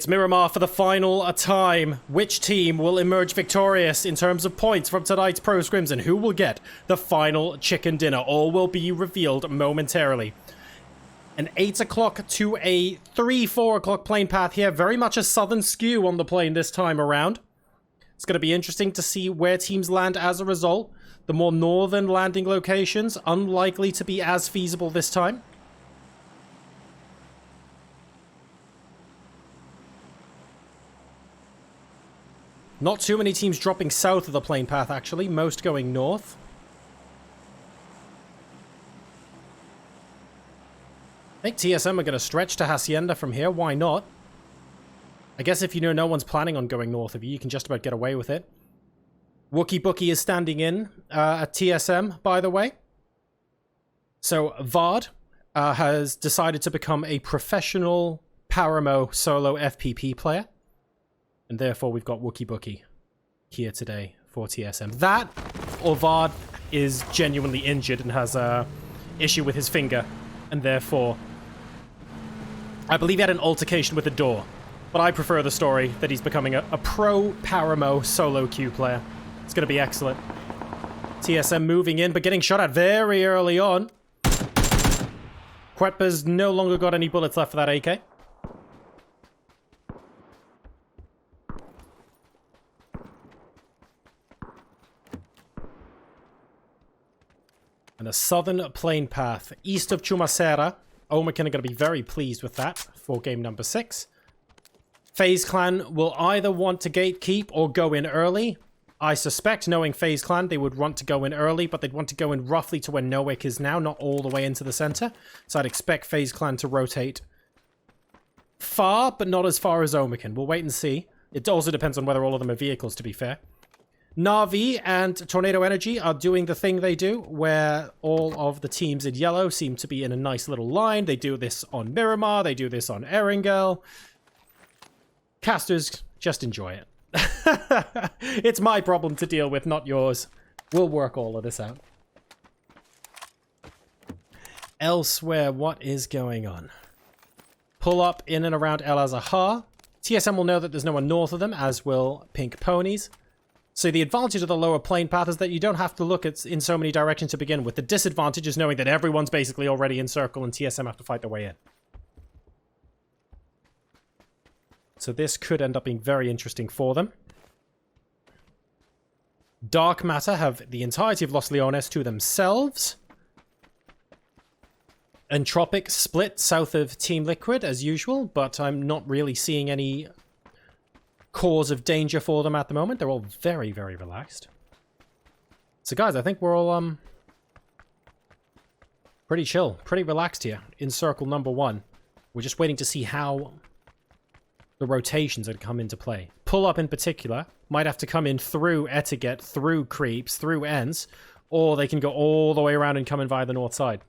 It's Miramar for the final time. Which team will emerge victorious in terms of points from tonight's Pro Scrims, and who will get the final chicken dinner? All will be revealed momentarily. An 8 o'clock to a 3-4 o'clock plane path here. Very much a southern skew on the plane this time around. It's going to be interesting to see where teams land as a result. The more northern landing locations, unlikely to be as feasible this time. Not too many teams dropping south of the plane path, actually. Most going north. I think TSM are going to stretch to Hacienda from here. Why not? I guess if you know no one's planning on going north of you, you can just about get away with it. Wookie Bookie is standing in at TSM, by the way. So Vard has decided to become a professional Paramo solo FPP player. And therefore, we've got Wookie Bookie here today for TSM. That, or Vard is genuinely injured and has a issue with his finger. And therefore, I believe he had an altercation with the door. But I prefer the story that he's becoming a pro Paramo solo queue player. It's going to be excellent. TSM moving in, but getting shot at very early on. Quetba's no longer got any bullets left for that AK. And a southern plane path east of Chumacera. Omican are going to be very pleased with that for game number 6. FaZe Clan will either want to gatekeep or go in early. I suspect, knowing FaZe Clan, they would want to go in early, but they'd want to go in roughly to where Nowick is now, not all the way into the center. So I'd expect FaZe Clan to rotate far, but not as far as Omican. We'll wait and see. It also depends on whether all of them are vehicles, to be fair. Na'Vi and Tornado Energy are doing the thing they do, where all of the teams in yellow seem to be in a nice little line. They do this on Miramar, they do this on Erangel. Casters, just enjoy it. It's my problem to deal with, not yours. We'll work all of this out. Elsewhere, what is going on? Pull up in and around El Azahar. TSM will know that there's no one north of them, as will Pink Ponies. So the advantage of the lower plane path is that you don't have to look at in so many directions to begin with. The disadvantage is knowing that everyone's basically already in circle and TSM have to fight their way in. So this could end up being very interesting for them. Dark Matter have the entirety of Los Leones to themselves. Entropic split south of Team Liquid as usual, but I'm not really seeing any cause of danger for them at the moment. They're all very, very relaxed. So guys, I think we're all pretty chill, pretty relaxed here in circle number 1. We're just waiting to see how the rotations that come into play. Pull up in particular might have to come in through Etiquette, through Creeps, through Ents, or they can go all the way around and come in via the north side.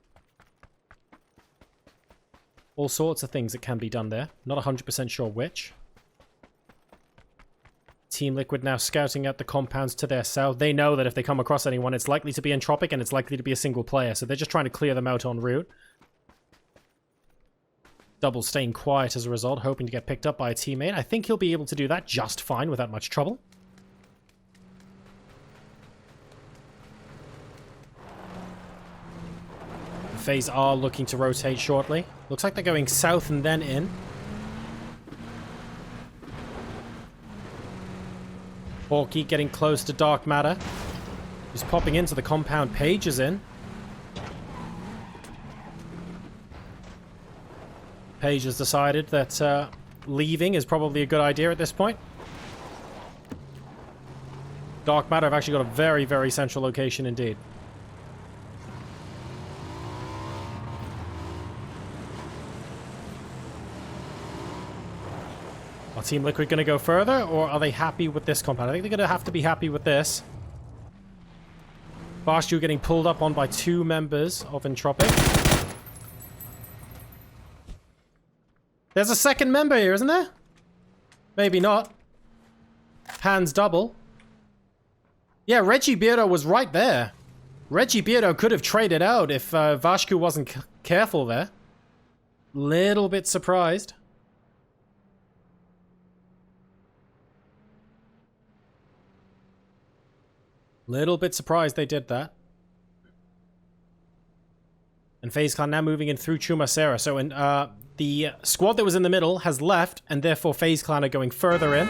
All sorts of things that can be done there. Not 100% sure which. Team Liquid now scouting out the compounds to their south. They know that if they come across anyone, it's likely to be Entropic and it's likely to be a single player, so they're just trying to clear them out en route. Double staying quiet as a result, hoping to get picked up by a teammate. I think he'll be able to do that just fine without much trouble. FaZe are looking to rotate shortly. Looks like they're going south and then in. Porky getting close to Dark Matter. He's popping into the compound. Page is in. Page has decided that leaving is probably a good idea at this point. Dark Matter have actually got a very, very central location indeed. Are Team Liquid going to go further, or are they happy with this compound? I think they're going to have to be happy with this. Barshu getting pulled up on by 2 members of Entropic. There's a second member here, isn't there? Maybe not. Hands double. Yeah, Reggie Beardo was right there. Reggie Beardo could have traded out if Vashku wasn't careful there. Little bit surprised. Little bit surprised they did that. And FaZe Clan now moving in through Chumacera. So the squad that was in the middle has left, and therefore FaZe Clan are going further in.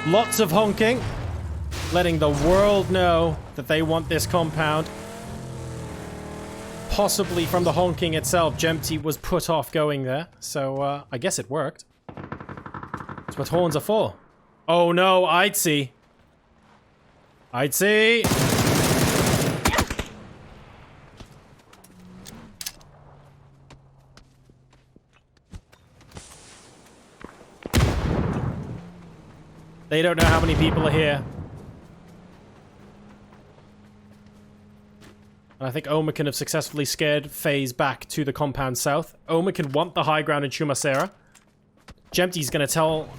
Lots of honking, letting the world know that they want this compound. Possibly from the honking itself, Jempty was put off going there. So I guess it worked. That's what horns are for. Oh no, I'd see. I'd see. They don't know how many people are here. And I think Omekin have successfully scared FaZe back to the compound south. Omekin want the high ground in Chumacera. Jempty's going to tell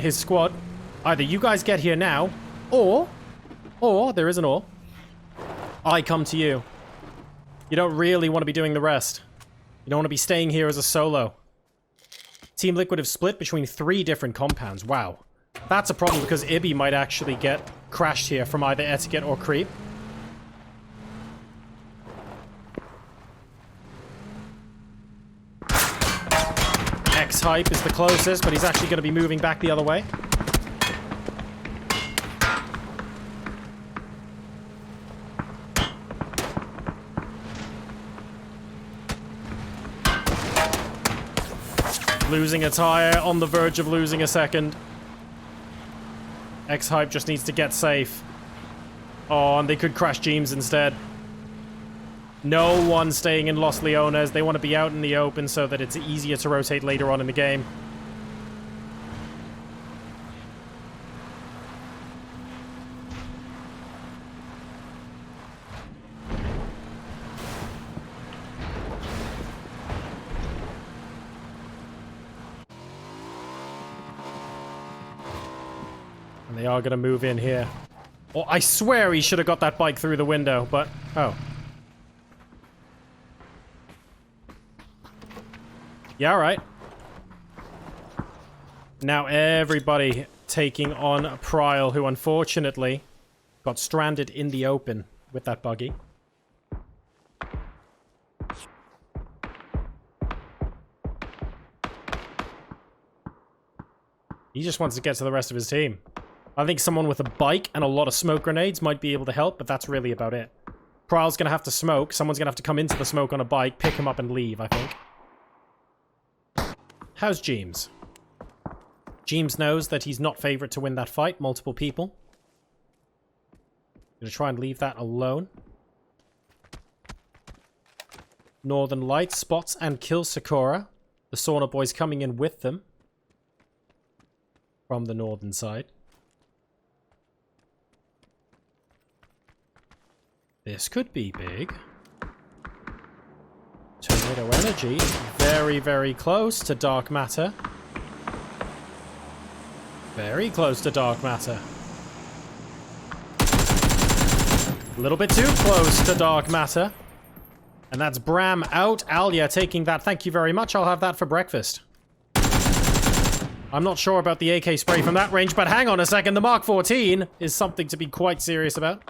his squad, either you guys get here now, or, there is an or, I come to you. You don't really want to be doing the rest. You don't want to be staying here as a solo. Team Liquid have split between 3 different compounds. Wow. That's a problem because Ibby might actually get crashed here from either Etiquette or Creep. X-Hype is the closest, but he's actually going to be moving back the other way. Losing a tire, on the verge of losing a second. X-Hype just needs to get safe. Oh, and they could crash Jeems instead. No one staying in Los Leones. They want to be out in the open so that it's easier to rotate later on in the game. They are going to move in here. Oh, I swear he should have got that bike through the window, but... Oh. Yeah, alright. Now everybody taking on Pryal, who unfortunately got stranded in the open with that buggy. He just wants to get to the rest of his team. I think someone with a bike and a lot of smoke grenades might be able to help, but that's really about it. Pryal's going to have to smoke. Someone's going to have to come into the smoke on a bike, pick him up and leave, I think. How's Jeems? Jeems knows that he's not favorite to win that fight. Multiple people. Gonna try and leave that alone. Northern Lights spots and kills Sakura. The Sauna boys coming in with them. From the northern side. This could be big. Tornado Energy. Very, very close to Dark Matter. Very close to Dark Matter. A little bit too close to Dark Matter. And that's Bram out. Alia taking that. Thank you very much. I'll have that for breakfast. I'm not sure about the AK spray from that range, but hang on a second. The Mark 14 is something to be quite serious about.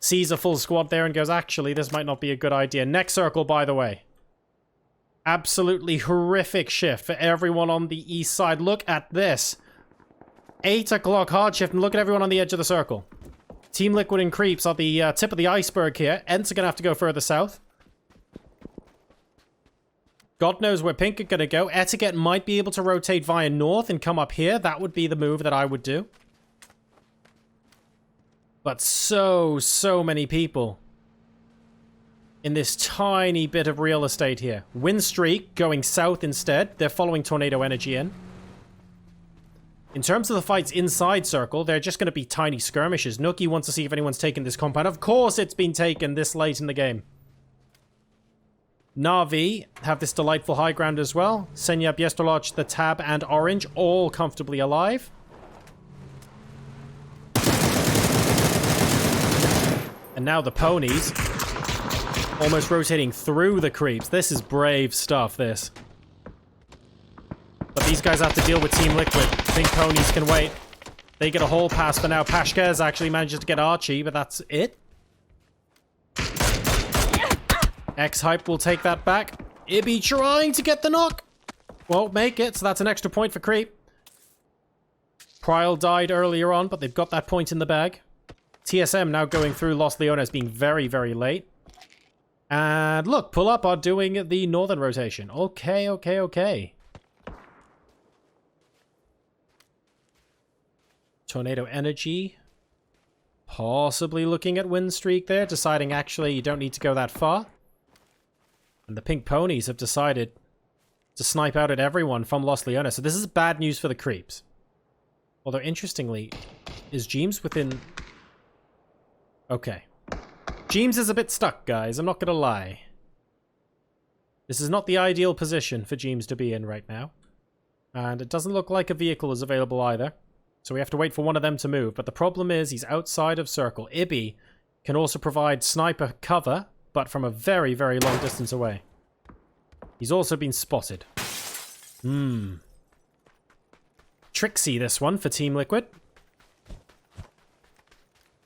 Sees a full squad there and goes, actually, this might not be a good idea. Next circle, by the way. Absolutely horrific shift for everyone on the east side. Look at this. 8 o'clock hard shift, and look at everyone on the edge of the circle. Team Liquid and Creeps are the tip of the iceberg here. Ents are going to have to go further south. God knows where Pink are going to go. Etiquette might be able to rotate via north and come up here. That would be the move that I would do. But so many people in this tiny bit of real estate here. Windstreak going south instead. They're following Tornado Energy in. In terms of the fights inside Circle, they're just going to be tiny skirmishes. Nookie wants to see if anyone's taken this compound. Of course it's been taken this late in the game. Na'Vi have this delightful high ground as well. Senyap, Yesterloch, the Tab, and Orange all comfortably alive. And now the ponies almost rotating through the creeps. This is brave stuff, this. But these guys have to deal with Team Liquid. I think ponies can wait. They get a hall pass for now. Pashkez actually manages to get Archie, but that's it. X-Hype will take that back. Ibby trying to get the knock. Won't make it, so that's an extra point for Creep. Pryal died earlier on, but they've got that point in the bag. TSM now going through Los Leones, being very, very late. And look, Pull Up are doing the northern rotation. Okay, okay, okay. Tornado Energy. Possibly looking at win streak there, deciding actually you don't need to go that far. And the Pink Ponies have decided to snipe out at everyone from Los Leones. So this is bad news for the Creeps. Although, interestingly, is Jeems within... Okay. Jeems is a bit stuck, guys. I'm not going to lie. This is not the ideal position for Jeems to be in right now. And it doesn't look like a vehicle is available either. So we have to wait for one of them to move. But the problem is he's outside of circle. Ibby can also provide sniper cover, but from a very, very long distance away. He's also been spotted. Tricksy, this one, for Team Liquid.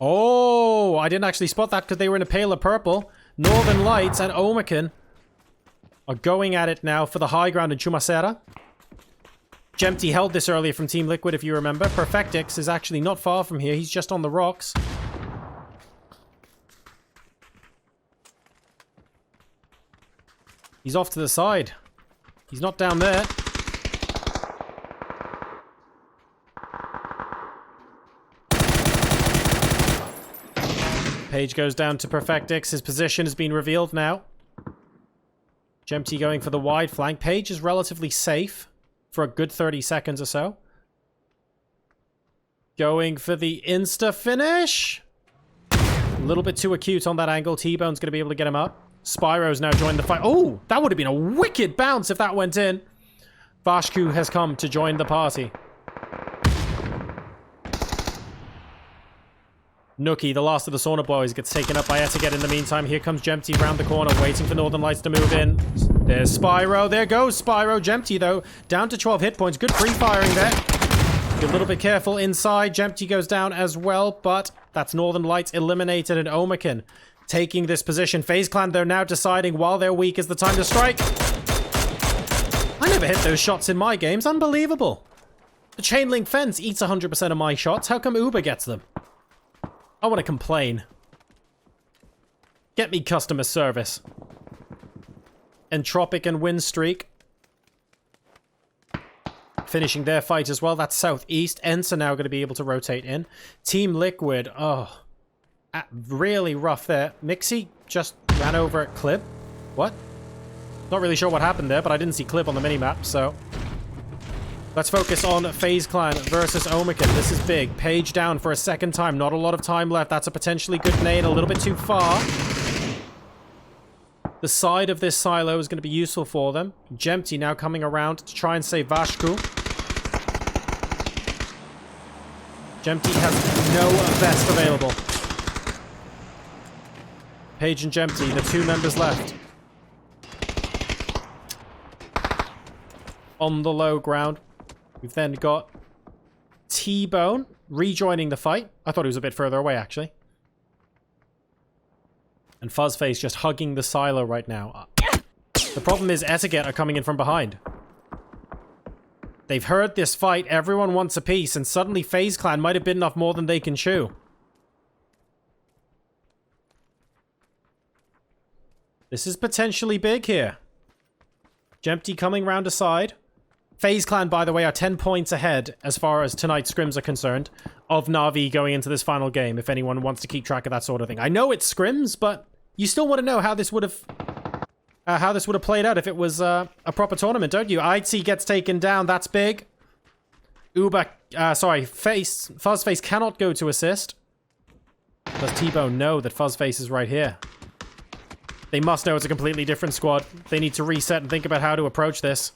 Oh, I didn't actually spot that because they were in a paler purple. Northern Lights and Omican are going at it now for the high ground in Chumacera. Jempty held this earlier from Team Liquid, if you remember. Perfectix is actually not far from here. He's just on the rocks. He's off to the side. He's not down there. Page goes down to Perfectix. His position has been revealed now. Jempty going for the wide flank. Page is relatively safe for a good 30 seconds or so. Going for the insta finish. A little bit too acute on that angle. T-Bone's going to be able to get him up. Spyro's now joined the fight. Oh, that would have been a wicked bounce if that went in. Vashku has come to join the party. Nookie, the last of the Sauna Boys, gets taken up by Etiquette in the meantime. Here comes Jempty round the corner, waiting for Northern Lights to move in. There's Spyro. There goes Spyro. Jempty, though, down to 12 hit points. Good pre-firing there. Be a little bit careful inside. Jempty goes down as well, but that's Northern Lights eliminated, and Omican taking this position. FaZe Clan, they're now deciding while they're weak is the time to strike. I never hit those shots in my games. Unbelievable. The chain link fence eats 100% of my shots. How come Uber gets them? I want to complain. Get me customer service. Entropic and Windstreak finishing their fight as well. That's southeast. Ents are now going to be able to rotate in. Team Liquid. Oh, really rough there. Mixie just ran over at Clib. What? Not really sure what happened there, but I didn't see Clib on the minimap, so... Let's focus on FaZe Clan versus Omican. This is big. Page down for a second time. Not a lot of time left. That's a potentially good nade. A little bit too far. The side of this silo is going to be useful for them. Jempty now coming around to try and save Vashku. Jempty has no vest available. Page and Jempty, the two members left. On the low ground. We've then got T-Bone rejoining the fight. I thought he was a bit further away, actually. And Fuzzface just hugging the silo right now. The problem is Etiquette are coming in from behind. They've heard this fight. Everyone wants a piece. And suddenly FaZe Clan might have bitten off more than they can chew. This is potentially big here. Jempty coming round aside. FaZe Clan, by the way, are 10 points ahead as far as tonight's scrims are concerned of Na'Vi going into this final game, if anyone wants to keep track of that sort of thing. I know it's scrims, but you still want to know how this would have played out if it was a proper tournament, don't you? ITC gets taken down. That's big. Fuzzface cannot go to assist. Does T-Bone know that Fuzzface is right here? They must know it's a completely different squad. They need to reset and think about how to approach this.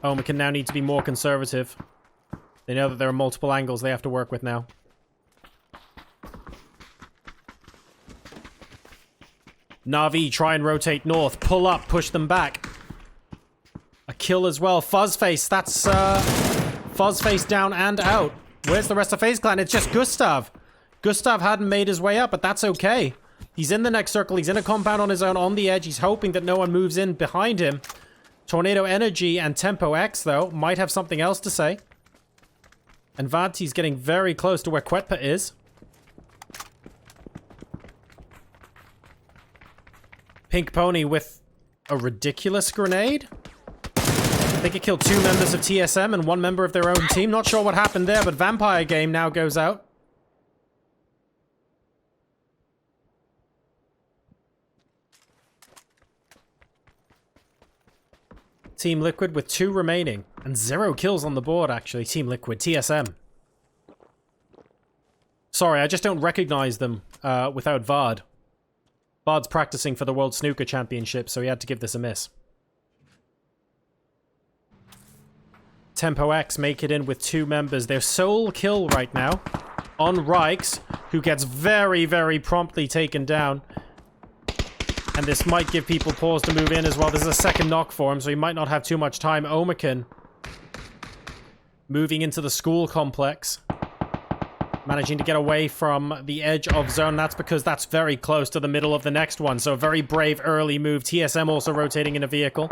Omican now need to be more conservative. They know that there are multiple angles they have to work with now. Na'Vi try and rotate north. Pull up, push them back. kill as well. Fuzzface, that's Fuzzface down and out. Where's the rest of FaZe Clan? It's just Gustav. Gustav hadn't made his way up, but that's okay. He's in the next circle. He's in a compound on his own on the edge. He's hoping that no one moves in behind him. Tornado Energy and Tempo X, though, might have something else to say. And Vanti's getting very close to where Quetpa is. Pink Pony with a ridiculous grenade. I think it killed 2 members of TSM and 1 member of their own team. Not sure what happened there, but Vampire Game now goes out. Team Liquid with 2 remaining. And 0 kills on the board, actually. Team Liquid, TSM. Sorry, I just don't recognize them without Vard. Vard's practicing for the World Snooker Championship, so he had to give this a miss. Tempo X make it in with 2 members. Their sole kill right now on Rykes, who gets very, very promptly taken down. And this might give people pause to move in as well. There's a second knock for him, so he might not have too much time. Omican moving into the school complex. Managing to get away from the edge of zone. That's because that's very close to the middle of the next one. So a very brave early move. TSM also rotating in a vehicle.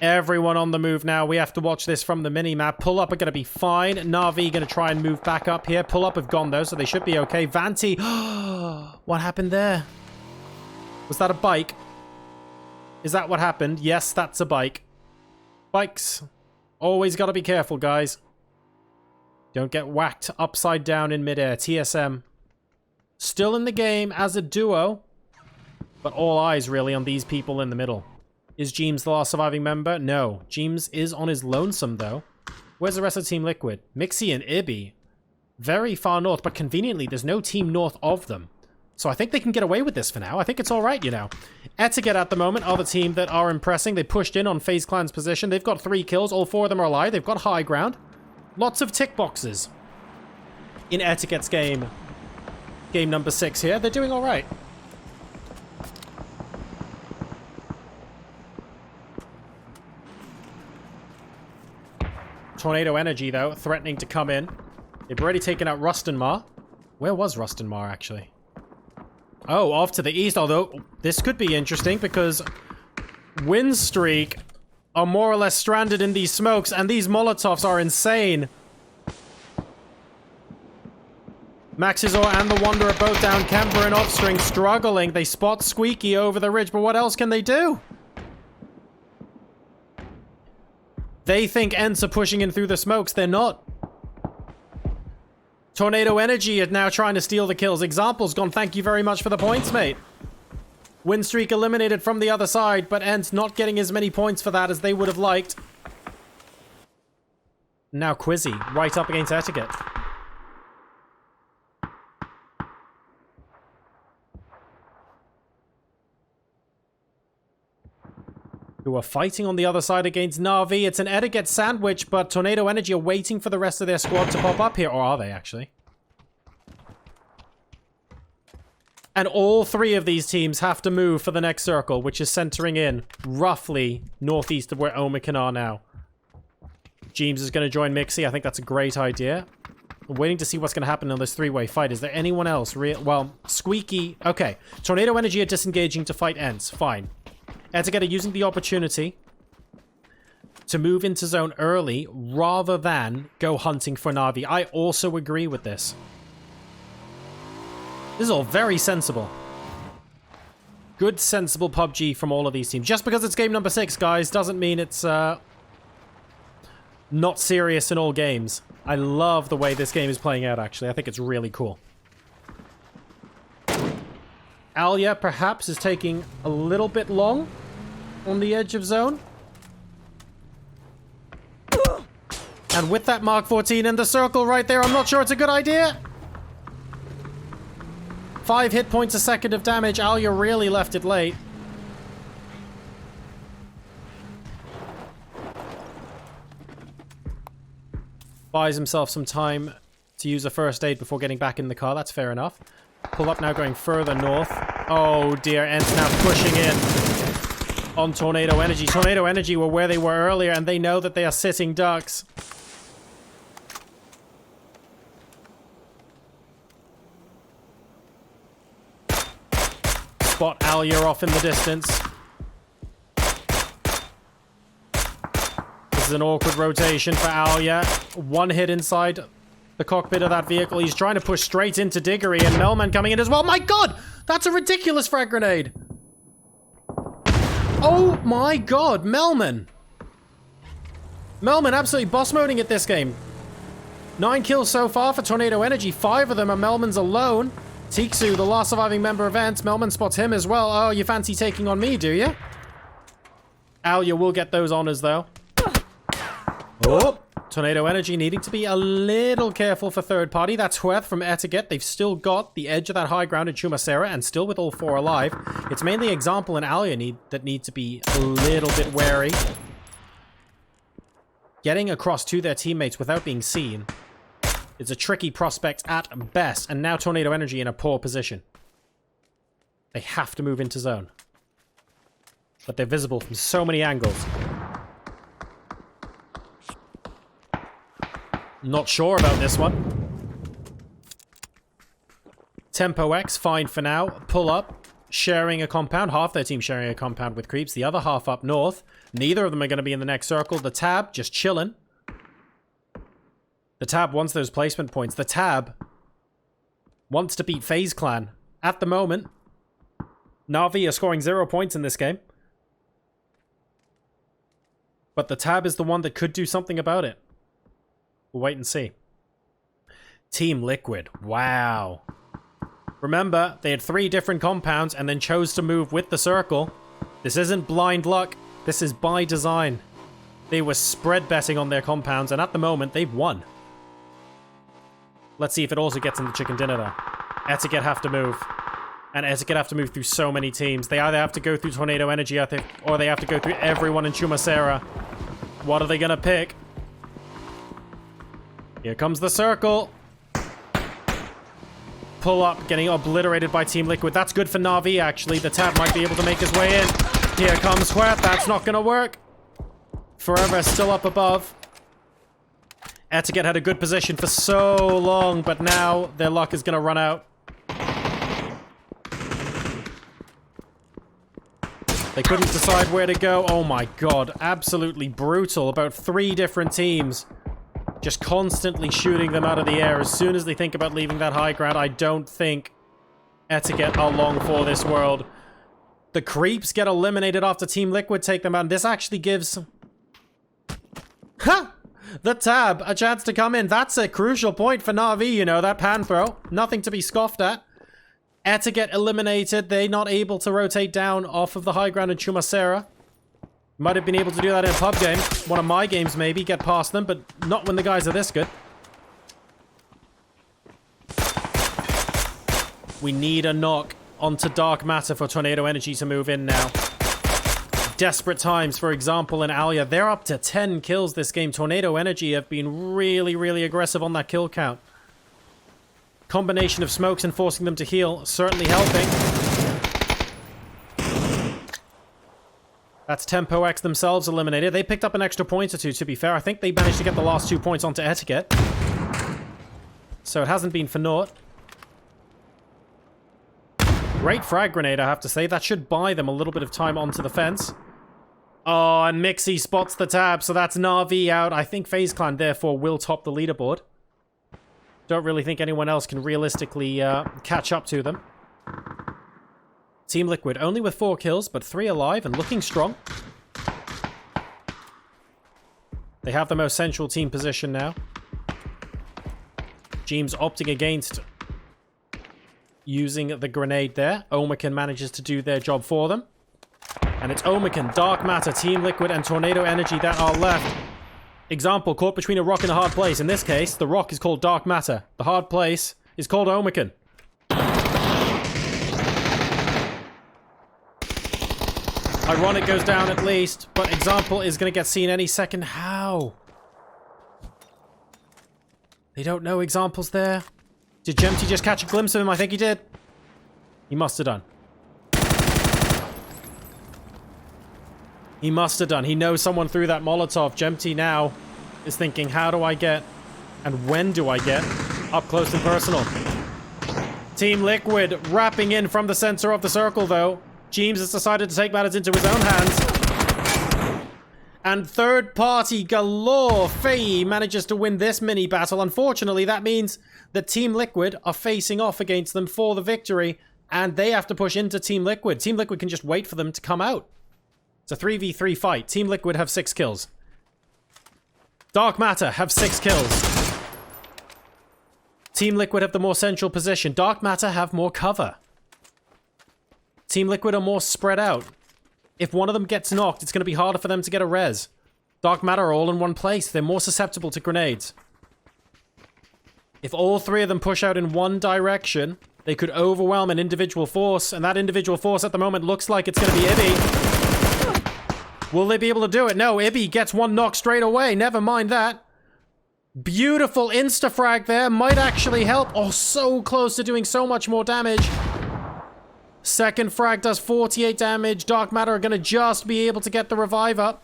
Everyone on the move now. We have to watch this from the mini-map. Pull-up are going to be fine. Na'Vi going to try and move back up here. Pull-up have gone, though, so they should be okay. Vanti. What happened there? Was that a bike? Is that what happened? Yes, that's a bike. Bikes. Always got to be careful, guys. Don't get whacked upside down in midair. TSM still in the game as a duo, but all eyes really on these people in the middle. Is Jeems the last surviving member? No. Jeems is on his lonesome, though. Where's the rest of Team Liquid? Mixie and Ibby. Very far north, but conveniently, there's no team north of them. So I think they can get away with this for now. I think it's all right, you know. Etiquette at the moment are the team that are impressing. They pushed in on FaZe Clan's position. They've got 3 kills. All 4 of them are alive. They've got high ground. Lots of tick boxes in Etiquette's game. Game number 6 here. They're doing all right. Tornado Energy, though, threatening to come in. They've already taken out Rustenmar. Where was Rustenmar, actually? Oh, off to the east, although this could be interesting because Windstreak are more or less stranded in these smokes, and these Molotovs are insane. Maxizor and the Wanderer both down. Kemper and Offstring struggling. They spot Squeaky over the ridge, but what else can they do? They think Ents are pushing in through the smokes. They're not. Tornado Energy is now trying to steal the kills. Example's gone, thank you very much for the points, mate. Windstreak eliminated from the other side, but Ents not getting as many points for that as they would have liked. Now Quizzy, right up against Etiquette. Who are fighting on the other side against Na'Vi. It's an Etiquette sandwich, but Tornado Energy are waiting for the rest of their squad to pop up here. Or are they, actually? And all 3 of these teams have to move for the next circle, which is centering in roughly northeast of where Omican are now. Jeems is going to join Mixie. I think that's a great idea. I'm waiting to see what's going to happen in this 3-way fight. Is there anyone else? Well, Squeaky. Okay. Tornado Energy are disengaging to fight Ents. Fine. Etiquette are using the opportunity to move into zone early rather than go hunting for Na'Vi. I also agree with this. This is all very sensible. Good, sensible PUBG from all of these teams. Just because it's game number 6, guys, doesn't mean it's not serious in all games. I love the way this game is playing out, actually. I think it's really cool. Alia, perhaps, is taking a little bit long on the edge of zone. And with that Mark 14 in the circle right there, I'm not sure it's a good idea. 5 hit points a second of damage. Alia really left it late. Buys himself some time to use a first aid before getting back in the car. That's fair enough. Pull up now going further north. Oh dear, Ents now pushing in. on Tornado Energy. Tornado Energy were where they were earlier, and they know that they are sitting ducks. Spot Alya off in the distance. This is an awkward rotation for Alya. One hit inside the cockpit of that vehicle. He's trying to push straight into Diggory, and Melman coming in as well. My god! That's a ridiculous frag grenade! Oh my god, Melman! Melman absolutely boss moding at this game. 9 kills so far for Tornado Energy. 5 of them are Melman's alone. Tiksu, the last surviving member of Ents. Melman spots him as well. Oh, you fancy taking on me, do you? Alya will get those honors, though. Oh! Tornado Energy needing to be a little careful for third party. That's Hueth from Etiquette. They've still got the edge of that high ground in Chumacera, and still with all 4 alive. It's mainly Example and Alya that need to be a little bit wary. Getting across to their teammates without being seen is a tricky prospect at best, and now Tornado Energy in a poor position. They have to move into zone. But they're visible from so many angles. Not sure about this one. Tempo X, fine for now. Pull up, sharing a compound. Half their team sharing a compound with creeps. The other half up north. Neither of them are going to be in the next circle. The Tab just chilling. The Tab wants those placement points. The Tab wants to beat FaZe Clan. At the moment, Na'Vi are scoring 0 points in this game. But the Tab is the one that could do something about it. We'll wait and see. Team Liquid. Wow. Remember, they had 3 different compounds and then chose to move with the circle. This isn't blind luck. This is by design. They were spread betting on their compounds, and at the moment, they've won. Let's see if it also gets in the chicken dinner, though. Etiquette have to move. And Etiquette have to move through so many teams. They either have to go through Tornado Energy, I think, or they have to go through everyone in Chumacera. What are they going to pick? Here comes the circle. Pull up, getting obliterated by Team Liquid. That's good for Na'Vi, actually. The Tab might be able to make his way in. Here comes Hueth. That's not going to work. Forever still up above. Etiquette had a good position for so long, but now their luck is going to run out. They couldn't decide where to go. Oh my god, absolutely brutal. About 3 different teams just constantly shooting them out of the air as soon as they think about leaving that high ground. I don't think Etiquette are long for this world. The creeps get eliminated after Team Liquid take them out. And this actually gives... Ha! The Tab a chance to come in. That's a crucial point for Na'Vi, you know, that pan throw. Nothing to be scoffed at. Etiquette eliminated. They're not able to rotate down off of the high ground in Chumacera. Might have been able to do that in a pub game. One of my games, maybe. Get past them, but not when the guys are this good. We need a knock onto Dark Matter for Tornado Energy to move in now. Desperate times, for example, in Alya. They're up to 10 kills this game. Tornado Energy have been really, really aggressive on that kill count. Combination of smokes and forcing them to heal, certainly helping. That's Tempo X themselves eliminated. They picked up an extra point or 2, to be fair. I think they managed to get the last 2 points onto Etiquette. So it hasn't been for naught. Great frag grenade, I have to say. That should buy them a little bit of time onto the fence. Oh, and Mixie spots the Tab, so that's Na'Vi out. I think FaZe Clan, therefore, will top the leaderboard. Don't really think anyone else can realistically catch up to them. Team Liquid only with 4 kills, but 3 alive and looking strong. They have the most central team position now. Jeems opting against using the grenade there. Omekin manages to do their job for them. And it's Omekin, Dark Matter, Team Liquid, and Tornado Energy that are left. Example, caught between a rock and a hard place. In this case, the rock is called Dark Matter. The hard place is called Omekin. Ironic goes down at least, but Example is going to get seen any second. How? They don't know Example's there. Did Gemty just catch a glimpse of him? I think he did. He must have done. He must have done. He knows someone threw that Molotov. Jempty now is thinking, how do I get and when do I get up close and personal? Team Liquid wrapping in from the center of the circle, though. Jeems has decided to take matters into his own hands. And third party galore. Faye manages to win this mini battle. Unfortunately, that means that Team Liquid are facing off against them for the victory. And they have to push into Team Liquid. Team Liquid can just wait for them to come out. It's a 3v3 fight. Team Liquid have 6 kills. Dark Matter have 6 kills. Team Liquid have the more central position. Dark Matter have more cover. Team Liquid are more spread out. If one of them gets knocked, it's going to be harder for them to get a res. Dark Matter are all in one place. They're more susceptible to grenades. If all 3 of them push out in one direction, they could overwhelm an individual force, and that individual force at the moment looks like it's going to be Ibby. Will they be able to do it? No, Ibby gets one knock straight away. Never mind that. Beautiful insta-frag there. Might actually help. Oh, so close to doing so much more damage. Second frag does 48 damage. Dark Matter are going to just be able to get the revive up.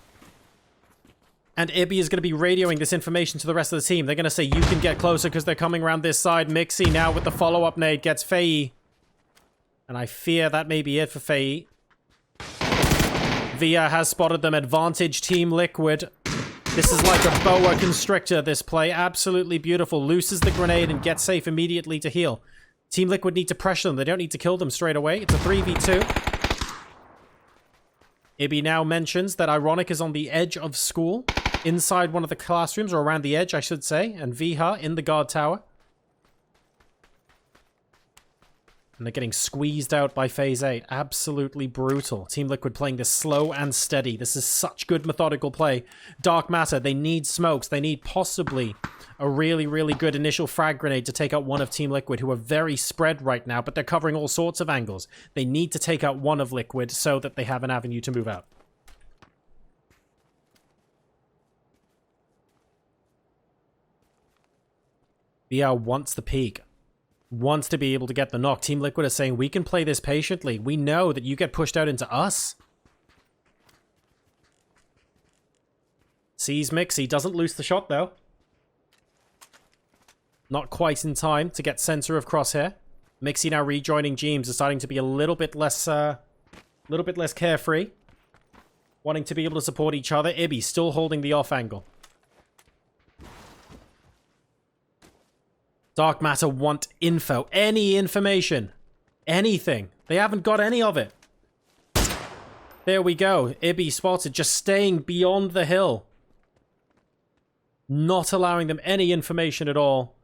And Ibby is going to be radioing this information to the rest of the team. They're going to say, you can get closer because they're coming around this side. Mixie now with the follow-up nade gets Faye. And I fear that may be it for Faye. Via has spotted them. Advantage Team Liquid. This is like a boa constrictor, this play. Absolutely beautiful. Loses the grenade and gets safe immediately to heal. Team Liquid need to pressure them. They don't need to kill them straight away. It's a 3v2. Ibby now mentions that Ironic is on the edge of school. Inside one of the classrooms, or around the edge, I should say. And Viha in the guard tower. And they're getting squeezed out by Phase 8. Absolutely brutal. Team Liquid playing this slow and steady. This is such good methodical play. Dark Matter, they need smokes. They need possibly a really, really good initial frag grenade to take out one of Team Liquid, who are very spread right now, but they're covering all sorts of angles. They need to take out one of Liquid so that they have an avenue to move out. BR wants the peak. Wants to be able to get the knock. Team Liquid is saying, we can play this patiently. We know that you get pushed out into us. Sees Mixie. Doesn't lose the shot, though. Not quite in time to get center of crosshair. Mixie now rejoining Jeems, deciding to be a little bit less carefree. Wanting to be able to support each other. Ibby still holding the off angle. Dark Matter want info. Any information. Anything. They haven't got any of it. There we go. Ibby spotted, just staying beyond the hill. Not allowing them any information at all.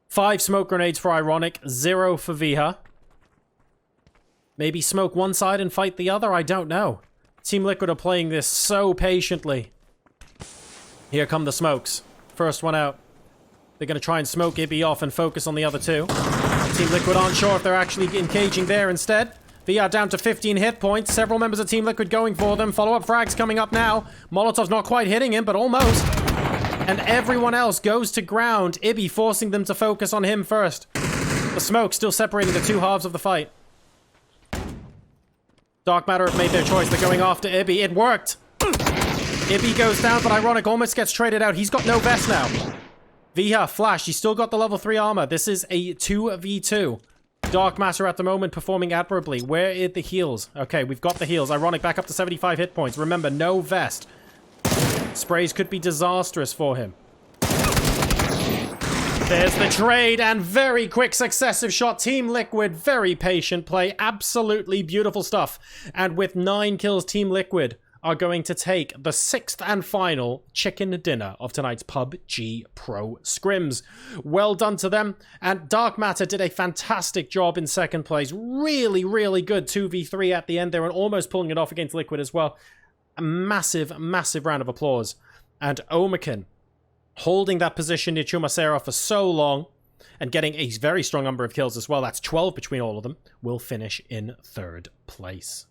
5 smoke grenades for Ironic. 0 for Viha. Maybe smoke one side and fight the other? I don't know. Team Liquid are playing this so patiently. Here come the smokes. First one out. They're going to try and smoke Ibby off and focus on the other 2. Team Liquid aren't sure if they're actually engaging there instead. VR down to 15 hit points. Several members of Team Liquid going for them. Follow-up frags coming up now. Molotov's not quite hitting him, but almost. And everyone else goes to ground. Ibby forcing them to focus on him first. The smoke still separating the 2 halves of the fight. Dark Matter have made their choice. They're going after Ibby. It worked. Ibby goes down, but Ironic almost gets traded out. He's got no vest now. Viha, flash. He's still got the level 3 armor. This is a 2v2. Dark Matter at the moment performing admirably. Where are the heals? Okay, we've got the heals. Ironic back up to 75 hit points. Remember, no vest. Sprays could be disastrous for him. There's the trade and very quick successive shot. Team Liquid, very patient play. Absolutely beautiful stuff. And with 9 kills, Team Liquid are going to take the 6th and final chicken dinner of tonight's PUBG Pro Scrims. Well done to them. And Dark Matter did a fantastic job in second place. Really, really good 2v3 at the end. They were almost pulling it off against Liquid as well. A massive, massive round of applause. And Omican holding that position near Chumasera for so long and getting a very strong number of kills as well. That's 12 between all of them. Will finish in 3rd place.